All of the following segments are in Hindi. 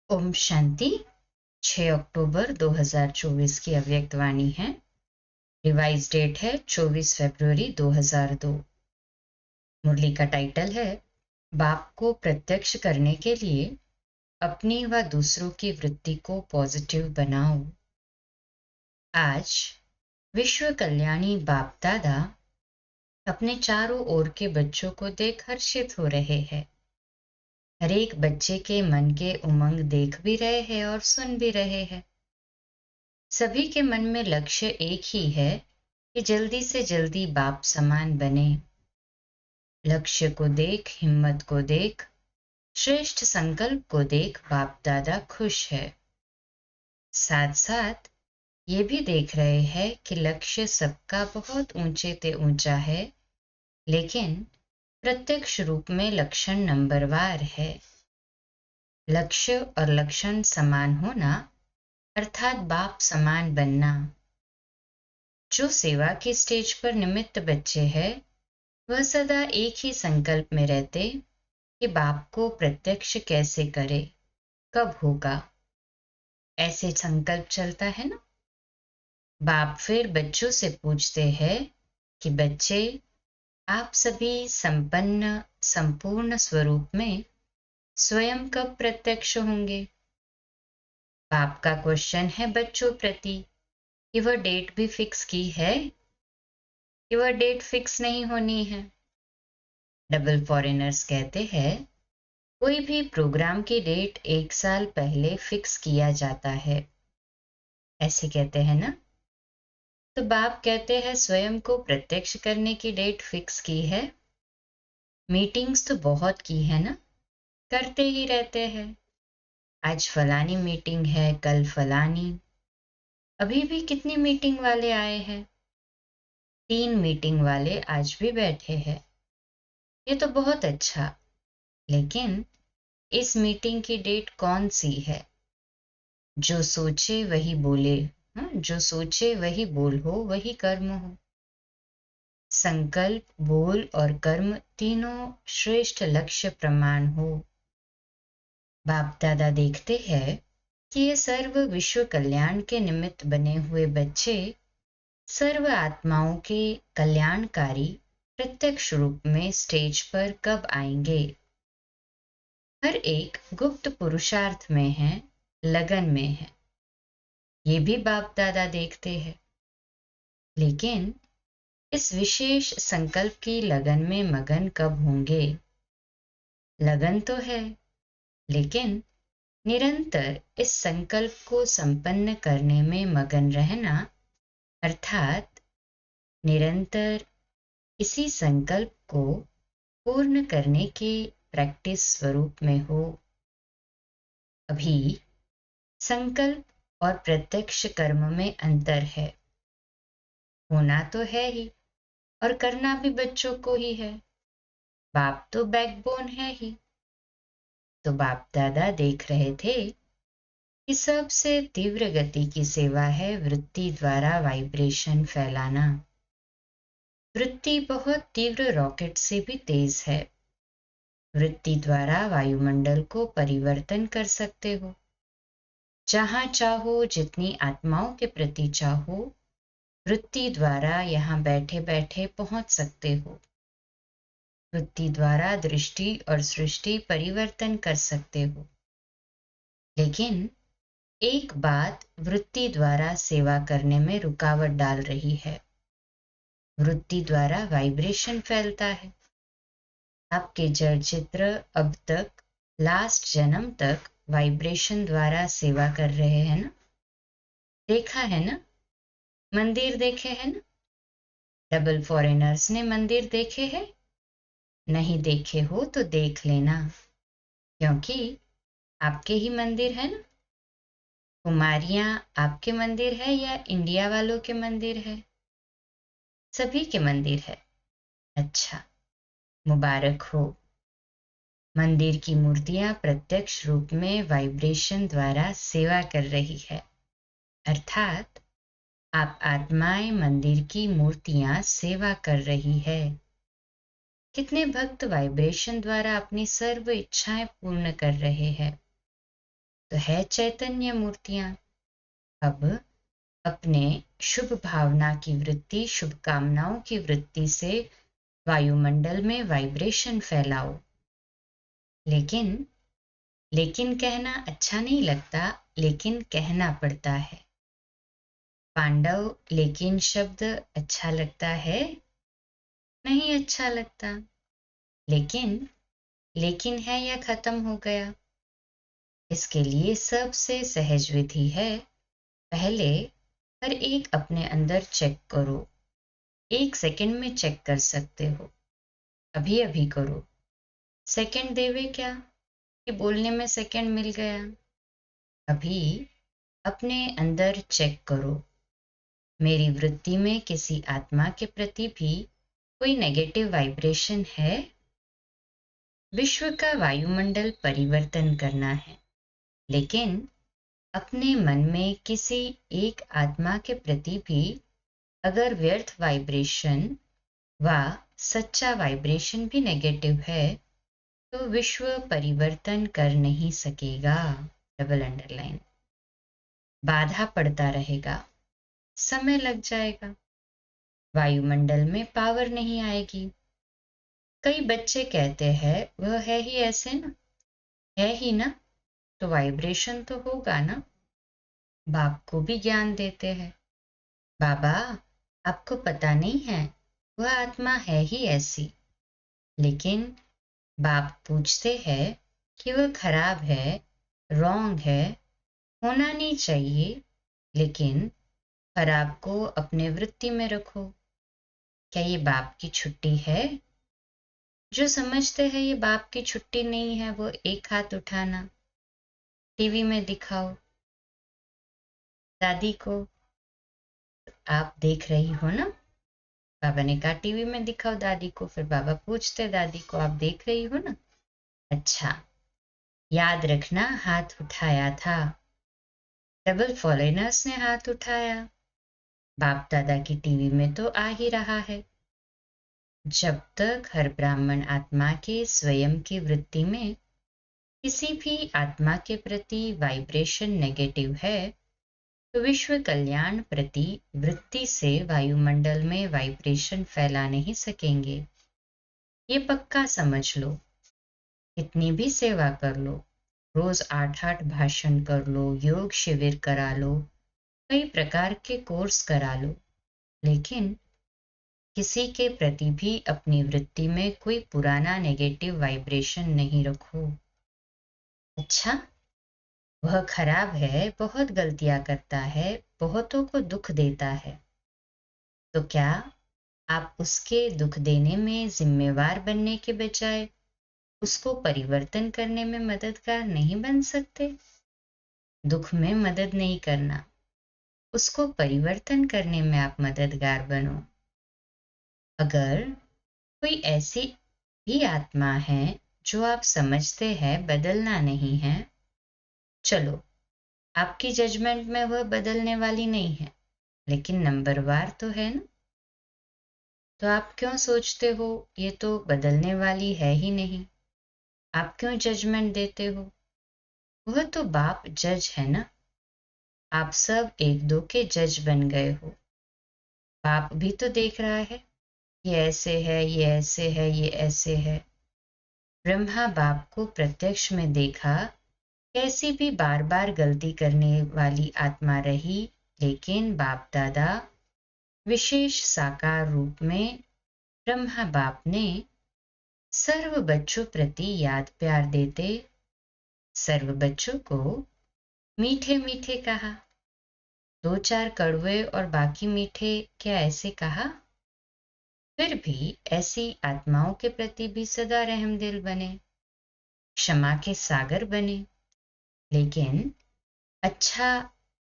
ओम शांति। 6 अक्टूबर 2024 की अव्यक्त वाणी है। रिवाइज डेट है 24 फरवरी 2002। मुरली का टाइटल है बाप को प्रत्यक्ष करने के लिए अपनी व दूसरों की वृत्ति को पॉजिटिव बनाओ। आज विश्व कल्याणी बाप दादा अपने चारों ओर के बच्चों को देख हर्षित हो रहे हैं। हर एक बच्चे के मन के उमंग देख भी रहे हैं और सुन भी रहे हैं। सभी के मन में लक्ष्य एक ही है कि जल्दी से जल्दी बाप समान बने। लक्ष्य को देख, हिम्मत को देख, श्रेष्ठ संकल्प को देख बाप दादा खुश है। साथ साथ ये भी देख रहे हैं कि लक्ष्य सबका बहुत ऊंचे ते ऊंचा है, लेकिन प्रत्यक्ष रूप में लक्षण नंबरवार है। लक्ष्य और लक्षण समान होना अर्थात बाप समान बनना। जो सेवा के स्टेज पर निमित्त बच्चे हैं, वह सदा एक ही संकल्प में रहते कि बाप को प्रत्यक्ष कैसे करे, कब होगा, ऐसे संकल्प चलता है ना। बाप फिर बच्चों से पूछते हैं कि बच्चे, आप सभी संपन्न संपूर्ण स्वरूप में स्वयं कब प्रत्यक्ष होंगे। बाप का क्वेश्चन है बच्चों प्रति कि वह डेट भी फिक्स की है कि वह डेट फिक्स नहीं होनी है। डबल फॉरेनर्स कहते हैं कोई भी प्रोग्राम की डेट 1 साल पहले फिक्स किया जाता है, ऐसे कहते हैं ना। तो बाप कहते हैं स्वयं को प्रत्यक्ष करने की डेट फिक्स की है। मीटिंग्स तो बहुत की है ना, करते ही रहते हैं। आज फलानी मीटिंग है, कल फलानी। अभी भी कितनी मीटिंग वाले आए हैं, 3 मीटिंग वाले आज भी बैठे हैं। ये तो बहुत अच्छा, लेकिन इस मीटिंग की डेट कौन सी है। जो सोचे वही बोले, जो सोचे वही बोल हो, वही कर्म हो। संकल्प, बोल और कर्म तीनों श्रेष्ठ लक्ष्य प्रमाण हो। बाप दादा देखते हैं कि ये सर्व विश्व कल्याण के निमित्त बने हुए बच्चे सर्व आत्माओं के कल्याणकारी प्रत्यक्ष रूप में स्टेज पर कब आएंगे। हर एक गुप्त पुरुषार्थ में है, लगन में है। ये भी बाप दादा देखते हैं, लेकिन इस विशेष संकल्प की लगन में मगन कब होंगे। लगन तो है, लेकिन निरंतर इस संकल्प को संपन्न करने में मगन रहना, अर्थात निरंतर इसी संकल्प को पूर्ण करने की प्रैक्टिस स्वरूप में हो। अभी संकल्प और प्रत्यक्ष कर्म में अंतर है। होना तो है ही और करना भी बच्चों को ही है। बाप तो बैकबोन है ही। तो बाप दादा देख रहे थे कि सबसे तीव्र गति की सेवा है वृत्ति द्वारा वाइब्रेशन फैलाना। वृत्ति बहुत तीव्र रॉकेट से भी तेज है। वृत्ति द्वारा वायुमंडल को परिवर्तन कर सकते हो। जहां चाहो, जितनी आत्माओं के प्रति चाहो, वृत्ति द्वारा यहाँ बैठे बैठे पहुंच सकते हो। वृत्ति द्वारा दृष्टि और सृष्टि परिवर्तन कर सकते हो। लेकिन एक बात वृत्ति द्वारा सेवा करने में रुकावट डाल रही है। वृत्ति द्वारा वाइब्रेशन फैलता है। आपके जड़ चित्र अब तक लास्ट जन्म तक वाइब्रेशन द्वारा सेवा कर रहे हैं ना। देखा है ना, मंदिर देखे हैं ना। डबल फॉरेनर्स ने मंदिर देखे हैं। नहीं देखे हो तो देख लेना, क्योंकि आपके ही मंदिर है ना। कुमारियां आपके मंदिर है या इंडिया वालों के मंदिर है। सभी के मंदिर है। अच्छा, मुबारक हो। मंदिर की मूर्तियां प्रत्यक्ष रूप में वाइब्रेशन द्वारा सेवा कर रही है, अर्थात आप आत्माएं मंदिर की मूर्तियां सेवा कर रही है। कितने भक्त वाइब्रेशन द्वारा अपनी सर्व इच्छाएं पूर्ण कर रहे हैं। तो है चैतन्य मूर्तियां। अब अपने शुभ भावना की वृत्ति, शुभकामनाओं की वृत्ति से वायुमंडल में वाइब्रेशन फैलाओ। लेकिन लेकिन कहना अच्छा नहीं लगता, लेकिन कहना पड़ता है। पांडव लेकिन शब्द अच्छा लगता है? नहीं अच्छा लगता। लेकिन है या खत्म हो गया? इसके लिए सबसे सहज विधि है, पहले हर एक अपने अंदर चेक करो। 1 सेकंड में चेक कर सकते हो, अभी अभी करो। सेकंड देवे क्या कि बोलने में सेकंड मिल गया? अभी अपने अंदर चेक करो, मेरी वृत्ति में किसी आत्मा के प्रति भी कोई नेगेटिव वाइब्रेशन है? विश्व का वायुमंडल परिवर्तन करना है, लेकिन अपने मन में किसी एक आत्मा के प्रति भी अगर व्यर्थ वाइब्रेशन व सच्चा वाइब्रेशन भी नेगेटिव है, तो विश्व परिवर्तन कर नहीं सकेगा। Double underline. बाधा पड़ता रहेगा, समय लग जाएगा, वायुमंडल में पावर नहीं आएगी। कई बच्चे कहते हैं वह है ही ऐसे ना, है ही ना, तो वाइब्रेशन तो होगा ना। बाप को भी ज्ञान देते हैं, बाबा आपको पता नहीं है वह आत्मा है ही ऐसी। लेकिन बाप पूछते हैं कि वह खराब है, रॉन्ग है, होना नहीं चाहिए, लेकिन खराब को अपने वृत्ति में रखो। क्या ये बाप की छुट्टी है? जो समझते हैं ये बाप की छुट्टी नहीं है, वो एक हाथ उठाना। टीवी में दिखाओ दादी को, आप देख रही हो ना? बाबा ने कहा टीवी में दिखाओ दादी को। फिर बाबा पूछते दादी को, आप देख रही हो ना? अच्छा, याद रखना हाथ उठाया था। डबल फॉरेनर्स ने हाथ उठाया, बाप दादा की टीवी में तो आ ही रहा है। जब तक हर ब्राह्मण आत्मा के स्वयं की वृत्ति में किसी भी आत्मा के प्रति वाइब्रेशन नेगेटिव है, तो विश्व कल्याण प्रति वृत्ति से वायुमंडल में वाइब्रेशन फैला नहीं सकेंगे। ये पक्का समझ लो। कितनी भी सेवा कर लो, रोज 8-8 भाषण कर लो, योग शिविर करा लो, कई प्रकार के कोर्स करा लो, लेकिन किसी के प्रति भी अपनी वृत्ति में कोई पुराना नेगेटिव वाइब्रेशन नहीं रखो। अच्छा, वह खराब है, बहुत गलतियां करता है, बहुतों को दुख देता है, तो क्या आप उसके दुख देने में जिम्मेवार बनने के बजाय उसको परिवर्तन करने में मददगार नहीं बन सकते? दुख में मदद नहीं करना, उसको परिवर्तन करने में आप मददगार बनो। अगर कोई ऐसी भी आत्मा है जो आप समझते हैं बदलना नहीं है, चलो आपकी जजमेंट में वह बदलने वाली नहीं है, लेकिन नंबरवार तो है ना, तो आप क्यों सोचते हो ये तो बदलने वाली है ही नहीं? आप क्यों जजमेंट देते हो? वह तो बाप जज है ना, आप सब एक दो के जज बन गए हो। बाप भी तो देख रहा है, ये ऐसे है, ये ऐसे है, ये ऐसे है। ब्रह्मा बाप को प्रत्यक्ष में देखा, कैसी भी बार बार गलती करने वाली आत्मा रही, लेकिन बाप दादा विशेष साकार रूप में ब्रह्मा बाप ने सर्व बच्चों प्रति याद प्यार देते सर्व बच्चों को मीठे मीठे कहा। 2-4 कड़वे और बाकी मीठे, क्या ऐसे कहा? फिर भी ऐसी आत्माओं के प्रति भी सदा रहमदिल बने, क्षमा के सागर बने। लेकिन अच्छा,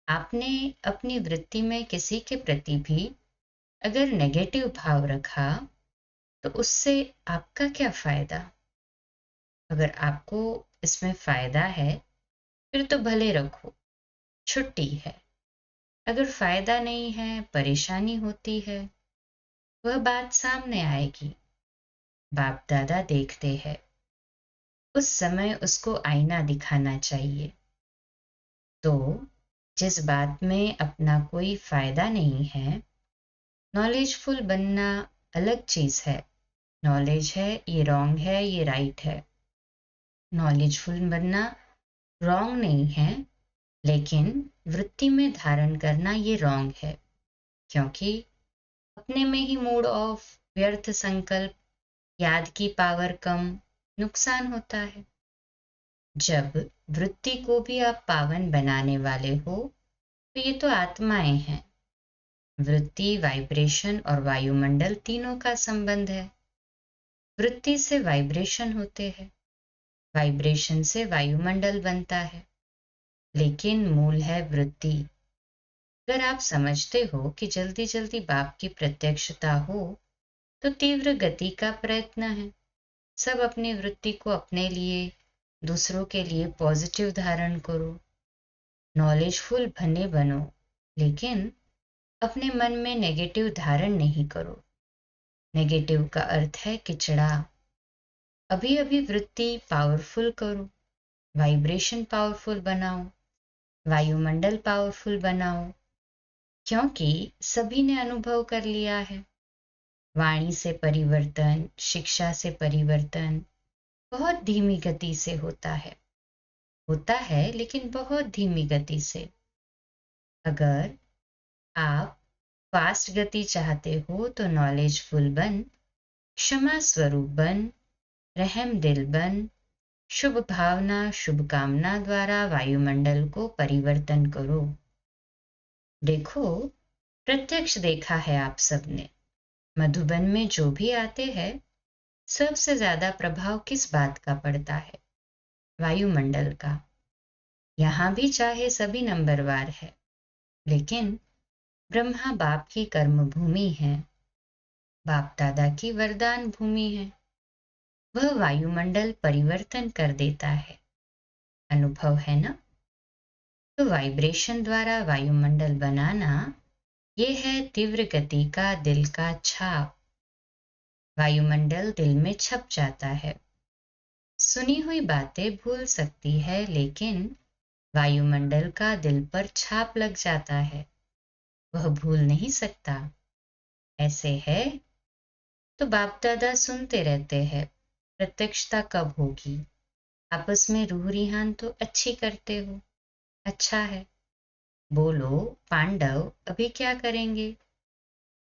आपने अपनी वृत्ति में किसी के प्रति भी अगर नेगेटिव भाव रखा, तो उससे आपका क्या फायदा? अगर आपको इसमें फायदा है, फिर तो भले रखो, छुट्टी है। अगर फायदा नहीं है, परेशानी होती है, वह बात सामने आएगी। बाप दादा देखते हैं, उस समय उसको आईना दिखाना चाहिए। तो जिस बात में अपना कोई फायदा नहीं है, नॉलेजफुल बनना अलग चीज है। नॉलेज है, ये रॉन्ग है, ये राइट है। नॉलेजफुल बनना रॉन्ग नहीं है, लेकिन वृत्ति में धारण करना ये रॉन्ग है, क्योंकि अपने में ही मूड ऑफ, व्यर्थ संकल्प, याद की पावर कम, नुकसान होता है। जब वृत्ति को भी आप पावन बनाने वाले हो, तो ये तो आत्माएं हैं। वृत्ति, वाइब्रेशन और वायुमंडल तीनों का संबंध है। वृत्ति से वाइब्रेशन होते हैं, वाइब्रेशन से वायुमंडल बनता है, लेकिन मूल है वृत्ति। अगर आप समझते हो कि जल्दी जल्दी बाप की प्रत्यक्षता हो, तो तीव्र गति का प्रयत्न है। सब अपनी वृत्ति को अपने लिए, दूसरों के लिए पॉजिटिव धारण करो। नॉलेजफुल बनो, लेकिन अपने मन में नेगेटिव धारण नहीं करो। नेगेटिव का अर्थ है किचड़ा। अभी अभी वृत्ति पावरफुल करो, वाइब्रेशन पावरफुल बनाओ, वायुमंडल पावरफुल बनाओ, क्योंकि सभी ने अनुभव कर लिया है। वाणी से परिवर्तन, शिक्षा से परिवर्तन बहुत धीमी गति से होता है, लेकिन बहुत धीमी गति से। अगर आप फास्ट गति चाहते हो तो नॉलेजफुल बन, क्षमा स्वरूप बन, रहम दिल बन, शुभ भावना, शुभकामना द्वारा वायुमंडल को परिवर्तन करो। देखो, प्रत्यक्ष देखा है आप सबने, मधुबन में जो भी आते हैं, सबसे ज्यादा प्रभाव किस बात का पड़ता है? वायुमंडल का। यहां भी चाहे सभी नंबरवार है, लेकिन ब्रह्मा बाप की कर्म भूमि है, बाप दादा की वरदान भूमि है। वह वायुमंडल परिवर्तन कर देता है। अनुभव है ना? तो वाइब्रेशन द्वारा वायुमंडल बनाना, ये है तीव्र गति का दिल का छाप। वायुमंडल दिल में छप जाता है। सुनी हुई बातें भूल सकती है, लेकिन वायुमंडल का दिल पर छाप लग जाता है, वह भूल नहीं सकता। ऐसे है तो बाप दादा सुनते रहते हैं, प्रत्यक्षता कब होगी? आपस में रूह रिहान तो अच्छी करते हो, अच्छा है। बोलो पांडव अभी क्या करेंगे?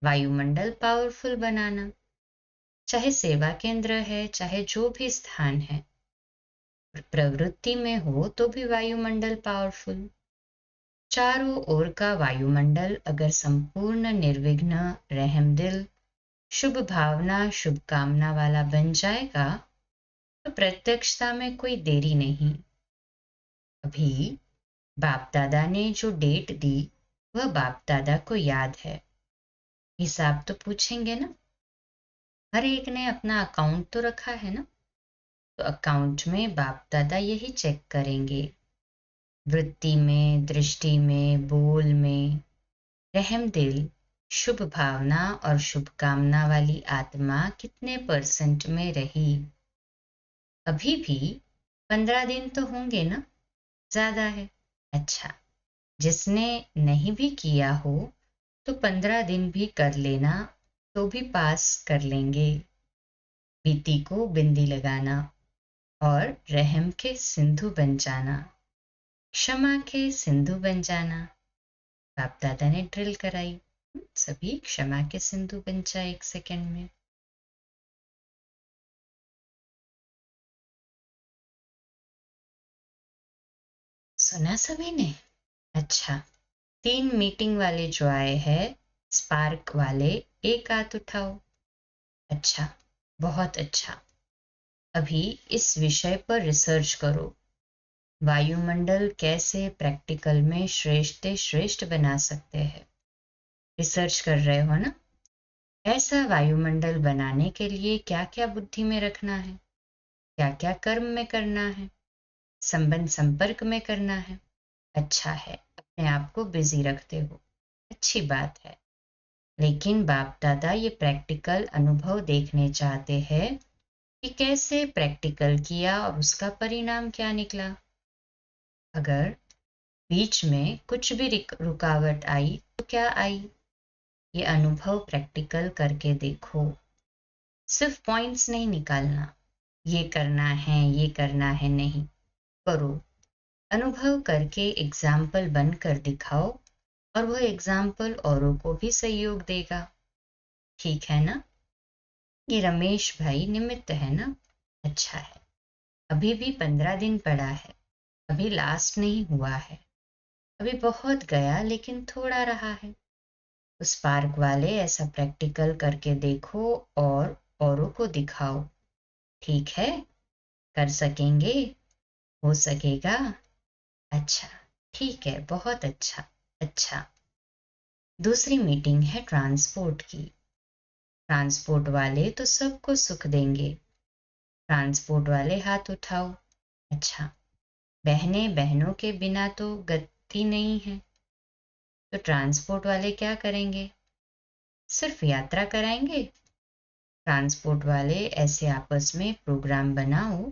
वायुमंडल पावरफुल बनाना। चाहे सेवा केंद्र है, चाहे जो भी स्थान है, प्रवृत्ति में हो तो भी वायुमंडल पावरफुल। चारों ओर का वायुमंडल अगर संपूर्ण निर्विघ्न, रहमदिल, शुभ भावना, शुभकामना वाला बन जाएगा, तो प्रत्यक्षता में कोई देरी नहीं। अभी बाप दादा ने जो डेट दी, वह बाप दादा को याद है। हिसाब तो पूछेंगे ना? हर एक ने अपना अकाउंट तो रखा है ना, तो अकाउंट में बाप दादा यही चेक करेंगे। वृत्ति में, दृष्टि में, बोल में रहम दिल, शुभ भावना और शुभकामना वाली आत्मा कितने % में रही? अभी भी 15 दिन तो होंगे ना? ज्यादा है। अच्छा, जिसने नहीं भी किया हो तो 15 दिन भी कर लेना, तो भी पास कर लेंगे। बीती को बिंदी लगाना और रहम के सिंधु बन जाना, क्षमा के सिंधु बन जाना। बाप दादा ने ड्रिल कराई, सभी क्षमा के सिंधु बन जाए 1 सेकंड में। सुना सभी ने? अच्छा, 3 मीटिंग वाले जो आए हैं, स्पार्क वाले, एक हाथ उठाओ। अच्छा, बहुत अच्छा। अभी इस विषय पर रिसर्च करो, वायुमंडल कैसे प्रैक्टिकल में श्रेष्ठ बना सकते हैं। रिसर्च कर रहे हो ना? ऐसा वायुमंडल बनाने के लिए क्या क्या बुद्धि में रखना है, क्या क्या कर्म में करना है, संबंध संपर्क में करना है। अच्छा है, अपने आप को बिजी रखते हो, अच्छी बात है। लेकिन बाप दादा ये प्रैक्टिकल अनुभव देखने चाहते हैं कि कैसे प्रैक्टिकल किया और उसका परिणाम क्या निकला। अगर बीच में कुछ भी रुकावट आई तो क्या आई, ये अनुभव प्रैक्टिकल करके देखो। सिर्फ पॉइंट्स नहीं निकालना, ये करना है नहीं, करो। अनुभव करके एग्जाम्पल बनकर दिखाओ और वह एग्जाम्पल औरों को भी सहयोग देगा। ठीक है ना? ये रमेश भाई निमित्त है ना? अच्छा है। अभी भी 15 दिन पड़ा है, अभी लास्ट नहीं हुआ है, अभी बहुत गया लेकिन थोड़ा रहा है। उस पार्क वाले ऐसा प्रैक्टिकल करके देखो और औरों को दिखाओ। ठीक है? कर सकेंगे? हो सकेगा? अच्छा, ठीक है, बहुत अच्छा। अच्छा, दूसरी मीटिंग है ट्रांसपोर्ट की। ट्रांसपोर्ट वाले तो सबको सुख देंगे। ट्रांसपोर्ट वाले हाथ उठाओ। अच्छा, बहनों के बिना तो गति नहीं है। तो ट्रांसपोर्ट वाले क्या करेंगे? सिर्फ यात्रा कराएंगे? ट्रांसपोर्ट वाले ऐसे आपस में प्रोग्राम बनाओ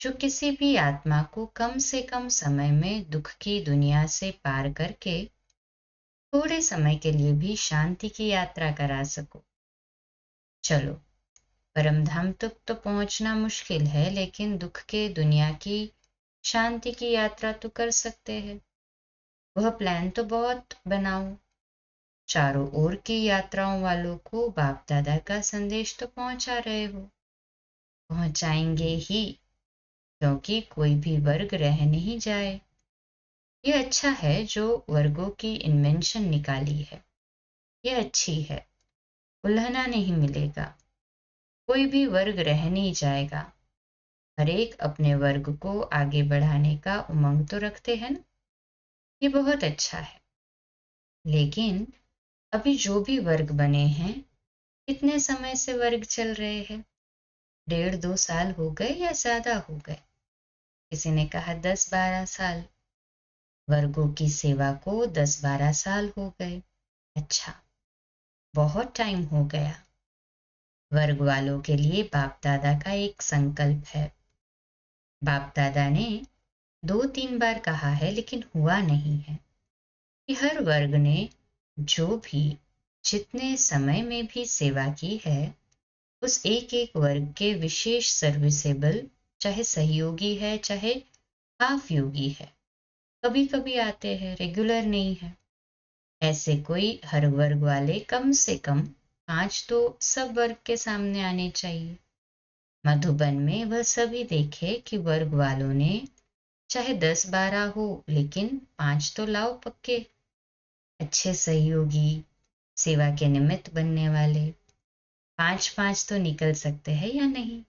जो किसी भी आत्मा को कम से कम समय में दुख की दुनिया से पार करके थोड़े समय के लिए भी शांति की यात्रा करा सको। चलो, परमधाम तक तो पहुंचना मुश्किल है, लेकिन दुख के दुनिया की शांति की यात्रा तो कर सकते हैं। वह प्लान तो बहुत बनाओ। चारों ओर की यात्राओं वालों को बाप दादा का संदेश तो पहुंचा रहे हो। पहुंचाएंगे ही, क्योंकि कोई भी वर्ग रह नहीं जाए। ये अच्छा है जो वर्गों की इन्वेंशन निकाली है, ये अच्छी है। उल्हना नहीं मिलेगा, कोई भी वर्ग रह नहीं जाएगा। हर एक अपने वर्ग को आगे बढ़ाने का उमंग तो रखते हैं ना, ये बहुत अच्छा है। लेकिन अभी जो भी वर्ग बने हैं, कितने समय से वर्ग चल रहे हैं? 1.5-2 साल हो गए या ज्यादा हो गए? किसी ने कहा 10-12 साल। वर्गों की सेवा को 10-12 साल हो गए। अच्छा, बहुत टाइम हो गया। वर्ग वालों के लिए बाप दादा का एक संकल्प है। बाप दादा ने 2-3 बार कहा है लेकिन हुआ नहीं है कि हर वर्ग ने जो भी जितने समय में भी सेवा की है, उस एक एक वर्ग के विशेष सर्विसेबल, चाहे सहयोगी है चाहे हाफ योगी है, कभी कभी आते हैं, रेगुलर नहीं है, ऐसे कोई हर वर्ग वाले कम से कम 5 तो सब वर्ग के सामने आने चाहिए। मधुबन में वह सभी देखे कि वर्ग वालों ने चाहे 10-12 हो, लेकिन 5 तो लाओ पक्के, अच्छे सहयोगी, सेवा के निमित्त बनने वाले। 5-5 तो निकल सकते हैं या नहीं?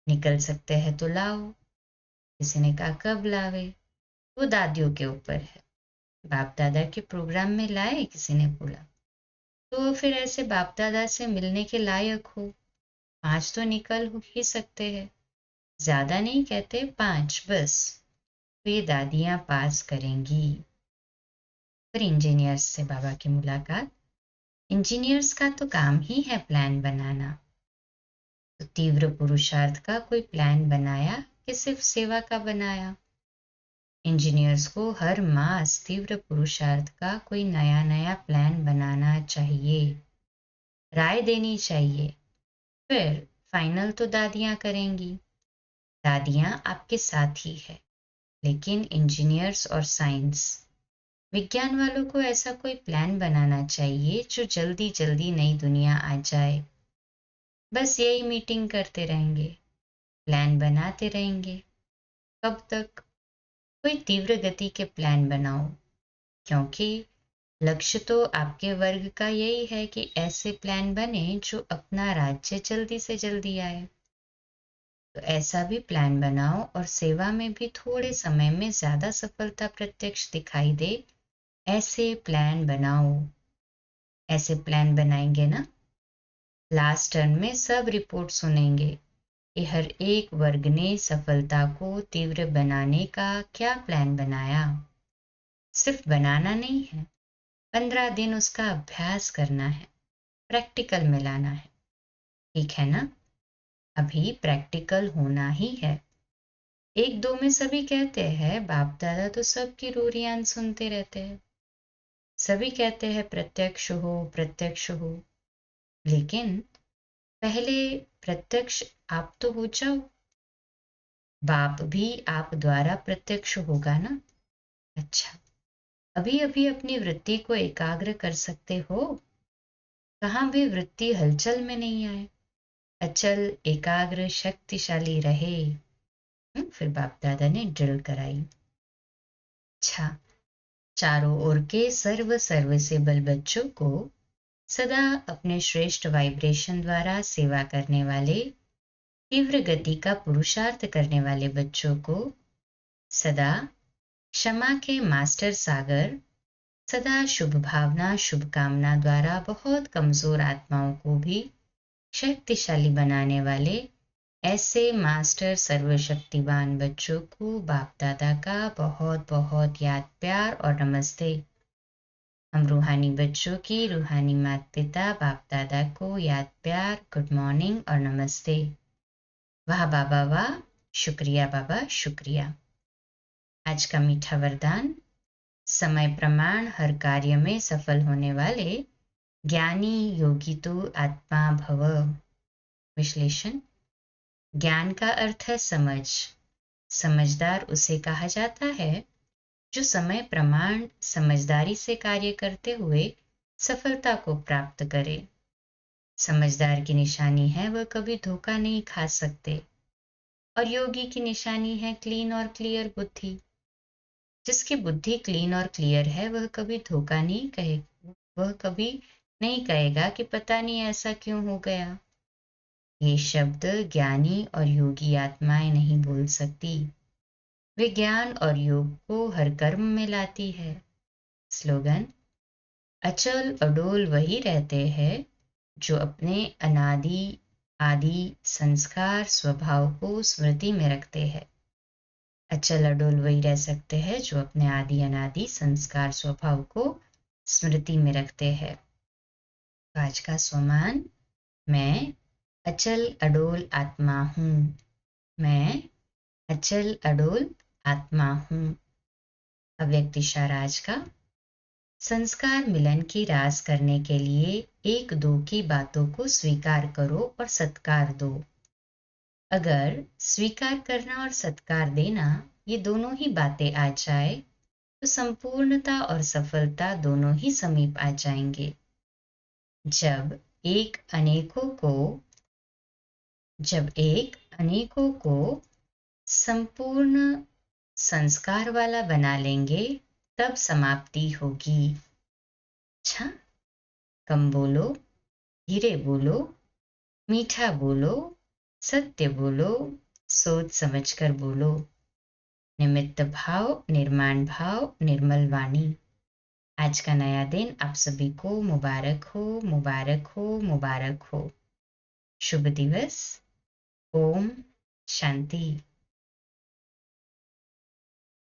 निकल सकते हैं तो लाओ। किसी ने कहा कब लावे? वो दादियों के ऊपर है। बाप दादा के प्रोग्राम में लाए, किसी ने बोला, तो फिर ऐसे बाप दादा से मिलने के लायक हो, 5 तो निकल ही सकते हैं। ज्यादा नहीं कहते, 5 बस। तो ये दादियां पास करेंगी। फिर इंजीनियर्स से बाबा की मुलाकात। इंजीनियर्स का तो काम ही है प्लान बनाना। तो तीव्र पुरुषार्थ का कोई प्लान बनाया कि सिर्फ सेवा का बनाया? इंजीनियर्स को हर मास तीव्र पुरुषार्थ का कोई नया नया प्लान बनाना चाहिए, राय देनी चाहिए। फिर फाइनल तो दादियां करेंगी। दादियां आपके साथ ही है, लेकिन इंजीनियर्स और साइंस विज्ञान वालों को ऐसा कोई प्लान बनाना चाहिए जो जल्दी जल्दी नई दुनिया आ जाए। बस यही मीटिंग करते रहेंगे, प्लान बनाते रहेंगे। कब तक? कोई तीव्र गति के प्लान बनाओ, क्योंकि लक्ष्य तो आपके वर्ग का यही है कि ऐसे प्लान बने जो अपना राज्य जल्दी से जल्दी आए। तो ऐसा भी प्लान बनाओ और सेवा में भी थोड़े समय में ज्यादा सफलता प्रत्यक्ष दिखाई दे, ऐसे प्लान बनाओ। ऐसे प्लान बनाएंगे ना, लास्ट टर्न में सब रिपोर्ट सुनेंगे कि हर एक वर्ग ने सफलता को तीव्र बनाने का क्या प्लान बनाया। सिर्फ बनाना नहीं है, 15 दिन उसका अभ्यास करना है, प्रैक्टिकल में लाना है। ठीक है ना? अभी प्रैक्टिकल होना ही है। एक दो में सभी कहते हैं बाप दादा तो सबकी रोरियान सुनते रहते हैं, सभी कहते हैं प्रत्यक्ष हो, लेकिन पहले प्रत्यक्ष आप तो हो जाओ, बाप भी आप द्वारा प्रत्यक्ष होगा ना। अच्छा, अभी अभी अपनी वृत्ति को एकाग्र कर सकते हो, कहाँ भी वृत्ति हलचल में नहीं आए, अचल एकाग्र शक्तिशाली रहे। फिर बाप दादा ने ड्रिल कराई। अच्छा, चारों ओर के सर्विसेबल बच्चों को सदा अपने श्रेष्ठ वाइब्रेशन द्वारा सेवा करने वाले, तीव्र गति का पुरुषार्थ करने वाले बच्चों को सदा क्षमा के मास्टर सागर, सदा शुभ भावना शुभकामना द्वारा बहुत कमजोर आत्माओं को भी शक्तिशाली बनाने वाले ऐसे मास्टर सर्वशक्तिवान बच्चों को बाप दादा का बहुत बहुत याद प्यार और नमस्ते। हम रूहानी बच्चों की रूहानी माता पिता बाप दादा को याद प्यार गुड मॉर्निंग और नमस्ते। वाह बाबा वाह, शुक्रिया बाबा शुक्रिया। आज का मीठा वरदान, समय प्रमाण हर कार्य में सफल होने वाले ज्ञानी योगी तो आत्मा भव। विश्लेषण, ज्ञान का अर्थ है समझ, समझदार उसे कहा जाता है जो समय प्रमाण समझदारी से कार्य करते हुए सफलता को प्राप्त करे। समझदार की निशानी है वह कभी धोखा नहीं खा सकते, और योगी की निशानी है क्लीन और क्लियर बुद्धि। जिसकी बुद्धि क्लीन और क्लियर है वह कभी धोखा नहीं कहे, वह कभी नहीं कहेगा कि पता नहीं ऐसा क्यों हो गया। ये शब्द ज्ञानी और योगी आत्माएं नहीं बोल सकती, वे ज्ञान और योग को हर कर्म में लाती है। स्लोगन, अचल अडोल वही रहते हैं जो अपने अनादि आदि संस्कार स्वभाव को स्मृति में रखते हैं। अचल अडोल वही रह सकते हैं जो अपने आदि अनादि संस्कार स्वभाव को स्मृति में रखते हैं। आज का स्वमान, मैं अचल अडोल आत्मा हूँ, मैं अचल अडोल आत्मा हूँ। अव्यक्त इशारा आज का, संस्कार मिलन की रास करने के लिए एक दो की बातों को स्वीकार करो और सत्कार दो। अगर स्वीकार करना और सत्कार देना ये दोनों ही बातें आ जाए तो संपूर्णता और सफलता दोनों ही समीप आ जाएंगे। जब एक अनेकों को संपूर्ण संस्कार वाला बना लेंगे तब समाप्ति होगी। अच्छा, कम बोलो, धीरे बोलो, मीठा बोलो, सत्य बोलो, सोच समझकर बोलो। निमित्त भाव, निर्माण भाव, निर्मल वाणी। आज का नया दिन आप सभी को मुबारक हो, मुबारक हो, मुबारक हो। शुभ दिवस। ओम शांति।